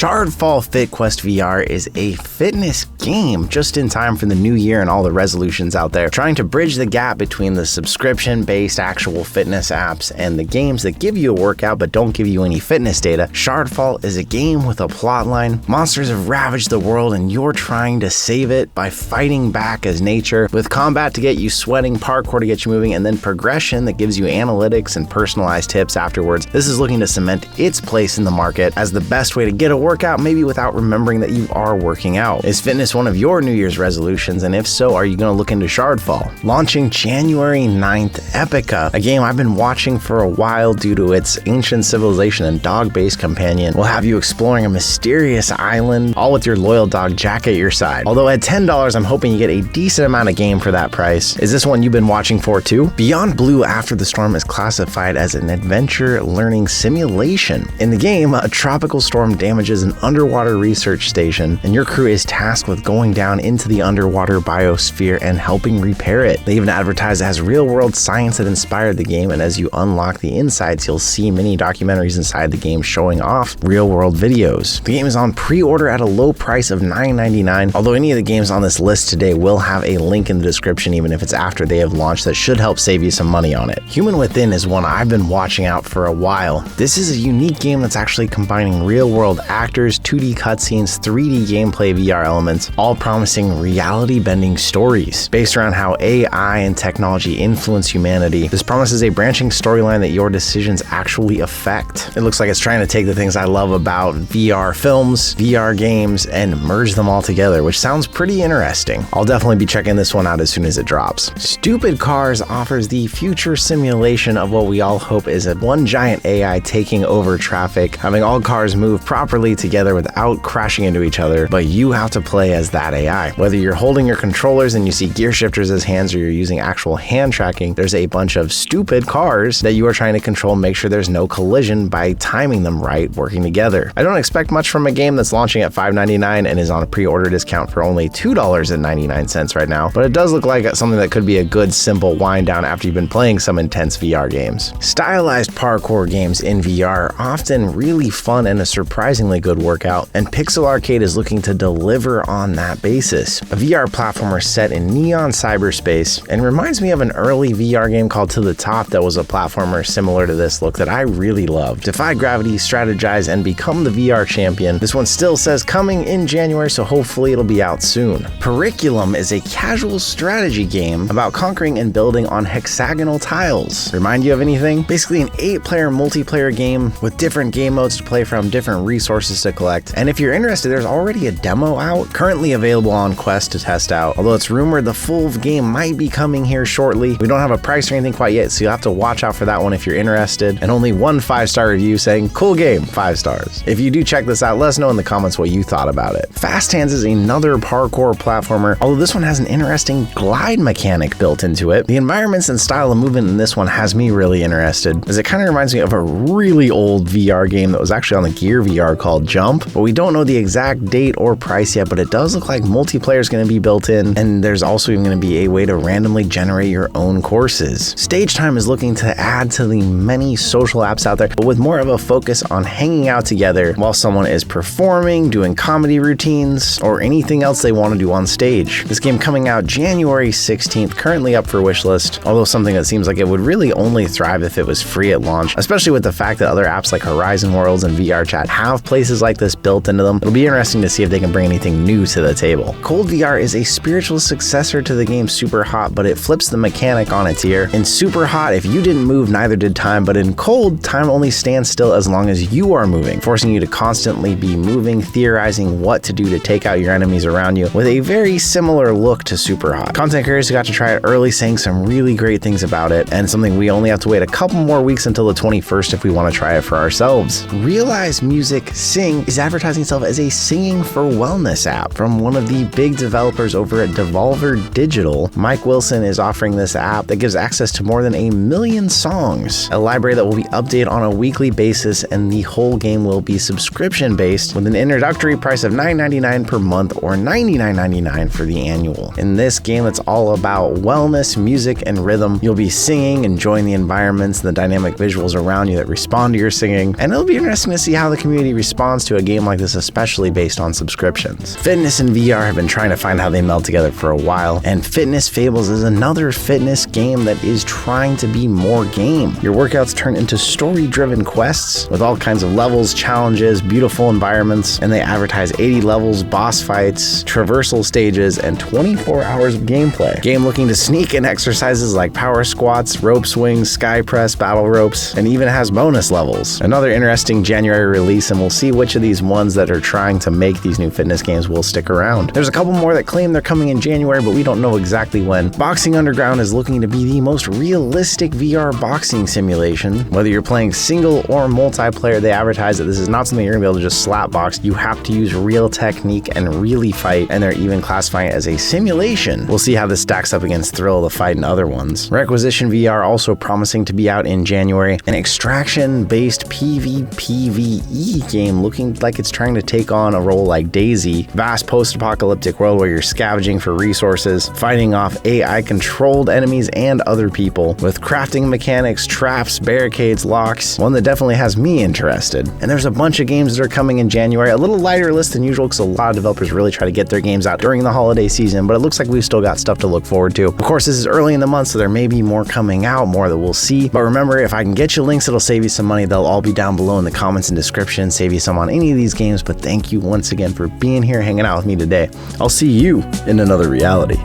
SHARDFALL FitQuest VR is a fitness game just in time for the new year and all the resolutions out there, trying to bridge the gap between the subscription-based actual fitness apps and the games that give you a workout but don't give you any fitness data. SHARDFALL is a game with a plot line. Monsters have ravaged the world and you're trying to save it by fighting back as nature, with combat to get you sweating, parkour to get you moving, and then progression that gives you analytics and personalized tips afterwards. This is looking to cement its place in the market as the best way to get a workout, maybe without remembering that you are working out. Is fitness one of your New Year's resolutions? And if so, are you going to look into SHARDFALL? Launching January 9th, Epyka, a game I've been watching for a while due to its ancient civilization and dog-based companion, will have you exploring a mysterious island, all with your loyal dog Jack at your side. Although at $10, I'm hoping you get a decent amount of game for that price. Is this one you've been watching for too? Beyond Blue After the Storm is classified as an adventure learning simulation. In the game, a tropical storm damages an underwater research station, and your crew is tasked with going down into the underwater biosphere and helping repair it. They even advertise it as real-world science that inspired the game, and as you unlock the insides, you'll see mini documentaries inside the game showing off real-world videos. The game is on pre-order at a low price of $9.99, although any of the games on this list today will have a link in the description even if it's after they have launched. That should help save you some money on it. Human Within is one I've been watching out for a while. This is a unique game that's actually combining real-world actors, 2D cutscenes, 3D gameplay VR elements, all promising reality-bending stories. Based around how AI and technology influence humanity, this promises a branching storyline that your decisions actually affect. It looks like it's trying to take the things I love about VR films, VR games, and merge them all together, which sounds pretty interesting. I'll definitely be checking this one out as soon as it drops. Stupid Cars offers the future simulation of what we all hope is one giant AI taking over traffic, having all cars move properly together without crashing into each other, but you have to play as that AI. Whether you're holding your controllers and you see gear shifters as hands or you're using actual hand tracking, there's a bunch of stupid cars that you are trying to control and make sure there's no collision by timing them right, working together. I don't expect much from a game that's launching at $5.99 and is on a pre-order discount for only $2.99 right now, but it does look like something that could be a good, simple wind down after you've been playing some intense VR games. Stylized parkour games in VR are often really fun and a surprisingly good workout, and Pixel Arcade is looking to deliver on that basis. A VR platformer set in neon cyberspace, and reminds me of an early VR game called To the Top that was a platformer similar to this look that I really loved. Defy gravity, strategize, and become the VR champion. This one still says coming in January, so hopefully it'll be out soon. Periculum is a casual strategy game about conquering and building on hexagonal tiles. Remind you of anything? Basically an 8-player multiplayer game with different game modes to play from, different resources to collect. And if you're interested, there's already a demo out, currently available on Quest to test out, although it's rumored the full game might be coming here shortly. We don't have a price or anything quite yet, so you'll have to watch out for that one if you're interested. And only one 5-star review saying, cool game, 5 stars. If you do check this out, let us know in the comments what you thought about it. FastHands is another parkour platformer, although this one has an interesting glide mechanic built into it. The environments and style of movement in this one has me really interested, as it kind of reminds me of a really old VR game that was actually on the Gear VR called Jump, but we don't know the exact date or price yet, but it does look like multiplayer is going to be built in, and there's also even going to be a way to randomly generate your own courses. StageTime is looking to add to the many social apps out there, but with more of a focus on hanging out together while someone is performing, doing comedy routines, or anything else they want to do on stage. This game coming out January 16th, currently up for wishlist, although something that seems like it would really only thrive if it was free at launch, especially with the fact that other apps like Horizon Worlds and VR Chat have places like this built into them. It'll be interesting to see if they can bring anything new to the table. Cold VR is a spiritual successor to the game Super Hot, but it flips the mechanic on its ear. In Super Hot, if you didn't move, neither did time, but in Cold, time only stands still as long as you are moving, forcing you to constantly be moving, theorizing what to do to take out your enemies around you, with a very similar look to Super Hot. Content creators who got to try it early saying some really great things about it, and something we only have to wait a couple more weeks until the 21st if we want to try it for ourselves. Realize Music Sing is advertising itself as a singing for wellness app from one of the big developers over at Devolver Digital. Mike Wilson is offering this app that gives access to more than 1 million songs, a library that will be updated on a weekly basis, and the whole game will be subscription based with an introductory price of $9.99 per month or $99.99 for the annual. In this game, it's all about wellness, music, and rhythm. You'll be singing, enjoying the environments and the dynamic visuals around you that respond to your singing, and it'll be interesting to see how the community responds response to a game like this, especially based on subscriptions. Fitness and VR have been trying to find how they meld together for a while, and Fitness Fables is another fitness game that is trying to be more game. Your workouts turn into story-driven quests with all kinds of levels, challenges, beautiful environments, and they advertise 80 levels, boss fights, traversal stages, and 24 hours of gameplay. Game looking to sneak in exercises like power squats, rope swings, sky press, battle ropes, and even has bonus levels. Another interesting January release, and we'll see which of these ones that are trying to make these new fitness games will stick around. There's a couple more that claim they're coming in January, but we don't know exactly when. Boxing Underground is looking to be the most realistic VR boxing simulation. Whether you're playing single or multiplayer, they advertise that this is not something you're gonna be able to just slap box. You have to use real technique and really fight, and they're even classifying it as a simulation. We'll see how this stacks up against Thrill of the Fight and other ones. Requisition VR also promising to be out in January. An extraction-based PvPvE game looking like it's trying to take on a role like Daisy. Vast post-apocalyptic world where you're scavenging for resources, fighting off AI-controlled enemies and other people, with crafting mechanics, traps, barricades, locks. One that definitely has me interested. And there's a bunch of games that are coming in January. A little lighter list than usual because a lot of developers really try to get their games out during the holiday season, but it looks like we've still got stuff to look forward to. Of course, this is early in the month, so there may be more coming out, more that we'll see. But remember, if I can get you links that'll save you some money, they'll all be down below in the comments and description, save you some on any of these games. But thank you once again for being here, hanging out with me today. I'll see you in another reality.